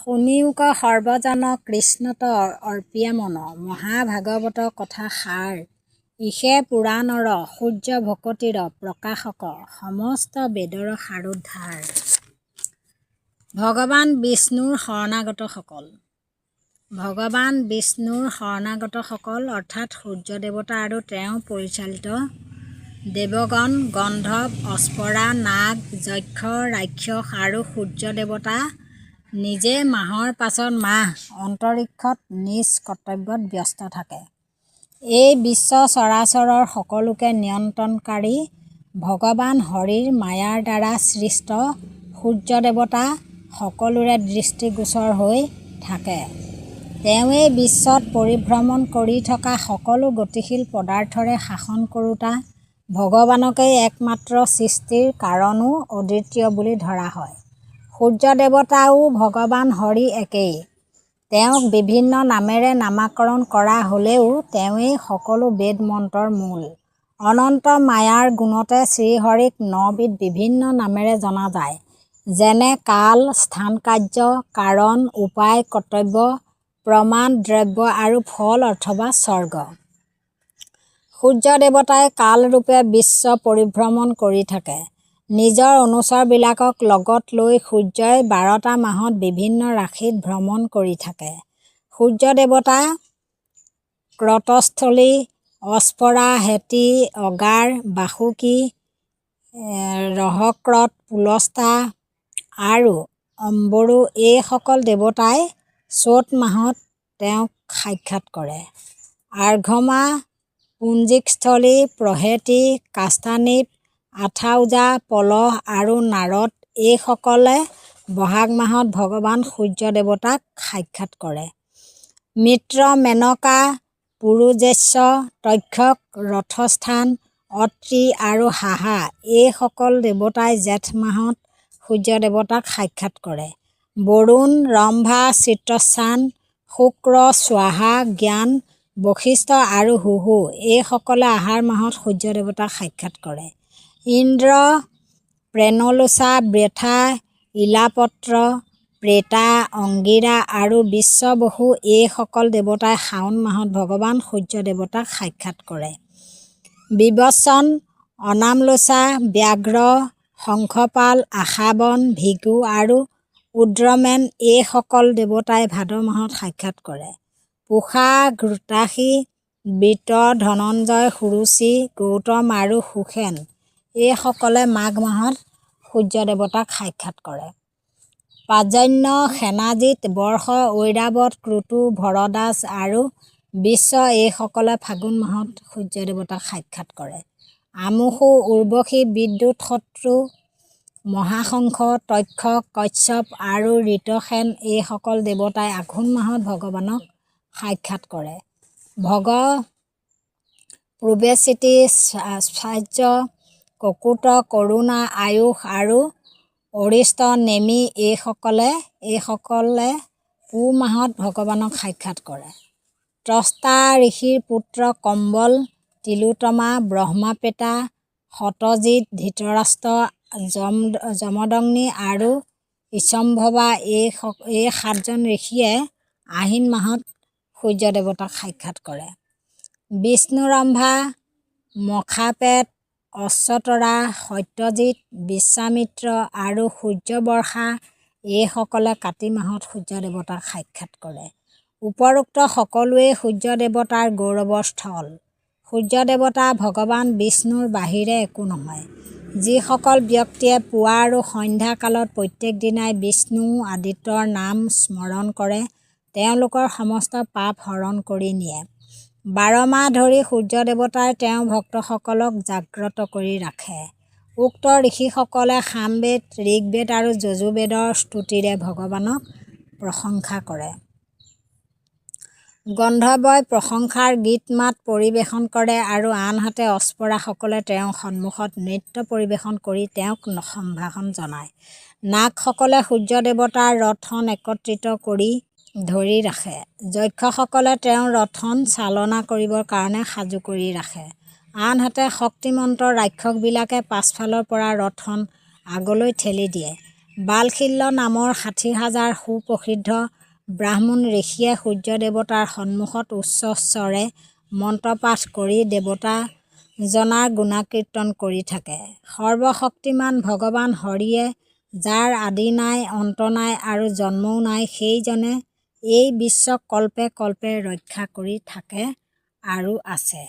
শুনিওক সৰ্বজন কৃষ্ণত অৰ্পিয়া মন মহাভাগৱত কথা সাৰ ইষে পুৰাণৰ সূৰ্য ভকতিৰ প্ৰকাশক সমস্ত বেদৰ সাৰোদ্ধাৰ। ভগৱান বিষ্ণুৰ শৰণাগতসকল। ভগৱান বিষ্ণুৰ শৰণাগতসকল অৰ্থাৎ সূৰ্য দেৱতা আৰু তেওঁ পৰিচালিত দেৱগণ, গন্ধৰ্ব, অপ্সৰা, নাগ, যক্ষ, ৰাক্ষস আৰু সূৰ্য দেৱতা নিজে মাহৰ পাছত মাহ অন্তৰীক্ষত নিজ কৰ্তব্যত ব্যস্ত থাকে। এই বিশ্ব চৰাচৰৰ সকলোকে নিয়ন্ত্ৰণকাৰী ভগৱান হৰিৰ মায়াৰ দ্বাৰা সৃষ্ট সূৰ্য দেৱতা সকলোৰে দৃষ্টিগোচৰ হৈ থাকে। তেওঁৱেই বিশ্বত পৰিভ্ৰমণ কৰি থকা সকলো গতিশীল পদাৰ্থৰে শাসন কৰোঁতা ভগৱানকেই একমাত্ৰ সৃষ্টিৰ কাৰণো অদ্বিতীয় বুলি ধৰা হয়। সূৰ্য দেৱতাও ভগৱান হৰি একেই। তেওঁক বিভিন্ন নামেৰে নামাকৰণ কৰা হ'লেও তেওঁৱেই সকলো বেদ মন্ত্ৰৰ মূল। অনন্ত মায়াৰ গুণতে শ্ৰীহৰিক ৯ বিধ বিভিন্ন নামেৰে জনা যায়, যেনে কাল, স্থান, কাৰ্য, কাৰণ, উপায়, কৰ্তব্য, প্ৰমাণ, দ্ৰব্য আৰু ফল অথবা স্বৰ্গ। সূৰ্য দেৱতাই কালৰূপে বিশ্ব পৰিভ্ৰমণ কৰি থাকে। নিজৰ অনুচৰবিলাকক লগত লৈ সূৰ্যই ১২টা মাহত বিভিন্ন ৰাশিত ভ্ৰমণ কৰি থাকে। সূৰ্য দেৱতা ক্ৰতস্থলী, অপ্সৰা, হেতী, অগাৰ, বাসুকী, ৰহক্ৰত, পুলস্তা আৰু অম্বৰু এইসকল দেৱতাই চ'ত মাহত তেওঁক সাক্ষাৎ কৰে। আৰ্ঘমা, পুঞ্জিকস্থলী, প্ৰহেতি, কাষ্টানীপ, আথাউজা, পলহ আৰু নাৰদ এইসকলে বহাগ মাহত ভগৱান সূৰ্য দেৱতাক সাক্ষাৎ কৰে। মিত্ৰ, মেনকা, পুৰুযেশ্য, তক্ষক, ৰথস্থান, অত্ৰি আৰু হাহা এইসকল দেৱতাই জেঠ মাহত সূৰ্য দেৱতাক সাক্ষাৎ কৰে। বৰুণ, ৰম্ভা, চিত্ৰস্থান, শুক্ৰ, স্বাহা, জ্ঞান, বশিষ্ঠ আৰু হুহু এইসকলে আহাৰ মাহত সূৰ্য দেৱতাক সাক্ষাৎ কৰে। ইন্দ্ৰ, প্ৰেনলোচা, বৃথা, ইলাপত্ৰ, প্ৰেতা, অংগিৰা আৰু বিশ্ববসু এইসকল দেৱতাই শাওণ মাহত ভগৱান সূৰ্য দেৱতাক সাক্ষাৎ কৰে। বিবস্বন, অনামলোচা, ব্যাঘ্ৰ, শংখপাল, আশাবন, ভৃগু আৰু উদ্ৰমেন এইসকল দেৱতাই ভাদ মাহত সাক্ষাৎ কৰে। পুষা, ঘৃতাশী, বৃত, ধনঞ্জয়, সুৰুচি, গৌতম আৰু সুষেন এইসকলে মাঘ মাহত সূৰ্য দেৱতাক সাক্ষাৎ কৰে। পাৰ্জন্য, সেনাজিৎ, বৰ্ষ, ঐৰাৱত, ক্ৰতু, ভৰদ্বাজ আৰু বিশ্ব এইসকলে ফাগুন মাহত সূৰ্য দেৱতাক সাক্ষাৎ কৰে। আমুষু, উৰ্বশী, বিদ্যুৎ, শত্ৰু, মহাশংখ, তক্ষক, কশ্যপ আৰু ঋতসেন এইসকল দেৱতাই আঘোণ মাহত ভগৱানক সাক্ষাৎ কৰে। ভগ, পুৰৱেশিতী, স্বাৰ্য, ককুট, কৰুণা, আয়ুষ আৰু অৰিষ্ট, নেমি এইসকলে পুহ মাহত ভগৱানক সাক্ষাৎ কৰে। ত্ৰষ্টা, ঋষিৰ পুত্ৰ, কম্বল, তিলোত্তমা, ব্ৰহ্মপেটা, শতজিৎ, ধৃতৰাষ্ট্ৰ, যমদগ্নি আৰু ঈশম্ভৱা এই 7জন ঋষিয়ে আহিন মাহত সূৰ্য দেৱতাক সাক্ষাৎ কৰে। বিষ্ণুৰম্ভা, মখাপেট, অশ্বতৰা, সত্যজিৎ, বিশ্বামিত্ৰ আৰু সূৰ্যবৰ্ষা এইসকলে কাতি মাহত সূৰ্য দেৱতাক সাক্ষাৎ কৰে। উপৰোক্ত সকলোৱেই সূৰ্য দেৱতাৰ গৌৰৱৰ স্থল। সূৰ্য দেৱতা ভগৱান বিষ্ণুৰ বাহিৰে একো নহয়। যিসকল ব্যক্তিয়ে পুৱা আৰু সন্ধ্যা কালত প্ৰত্যেক দিনাই বিষ্ণু আদিত্যৰ নাম স্মৰণ কৰে তেওঁলোকৰ সমস্ত পাপ হৰণ কৰি নিয়ে। 12 মাহ ধৰি সূৰ্য দেৱতাই তেওঁৰ ভক্তসকলক জাগ্ৰত কৰি ৰাখে। উক্ত ঋষিসকলে সামবেদ, ঋগ্বেদ আৰু যজুৰ্বেদৰ স্তুতিৰে ভগৱানক প্ৰশংসা কৰে। গন্ধৰ্বই প্ৰশংসাৰ গীত মাত পৰিৱেশন কৰে আৰু আনহাতে অপ্সৰাসকলে তেওঁৰ সন্মুখত নৃত্য পৰিৱেশন কৰি তেওঁক সম্ভাষণ জনায়। নাগসকলে সূৰ্য দেৱতাৰ ৰথখন একত্ৰিত কৰি ধৰি ৰাখে। যক্ষসকলে তেওঁৰ ৰথখন চালনা কৰিবৰ কাৰণে সাজু কৰি ৰাখে। আনহাতে শক্তিমন্ত ৰাক্ষসবিলাকে পাছফালৰ পৰা ৰথখন আগলৈ ঠেলি দিয়ে বালশিল্য নামৰ 60,000 সুপ্ৰসিদ্ধ ব্ৰাহ্মণ ঋষিয়ে সূৰ্য দেৱতাৰ সন্মুখত উচ্চ স্বৰে মন্ত্ৰপাঠ কৰি দেৱতাজনাৰ গুণকীৰ্তন কৰি থাকে। সৰ্বশক্তিমান ভগৱান হৰিয়ে, যাৰ আদি নাই, অন্ত নাই আৰু জন্মও নাই, সেইজনে এই বিশ্বক কল্পে কল্পে ৰক্ষা কৰি থাকে আৰু আছে।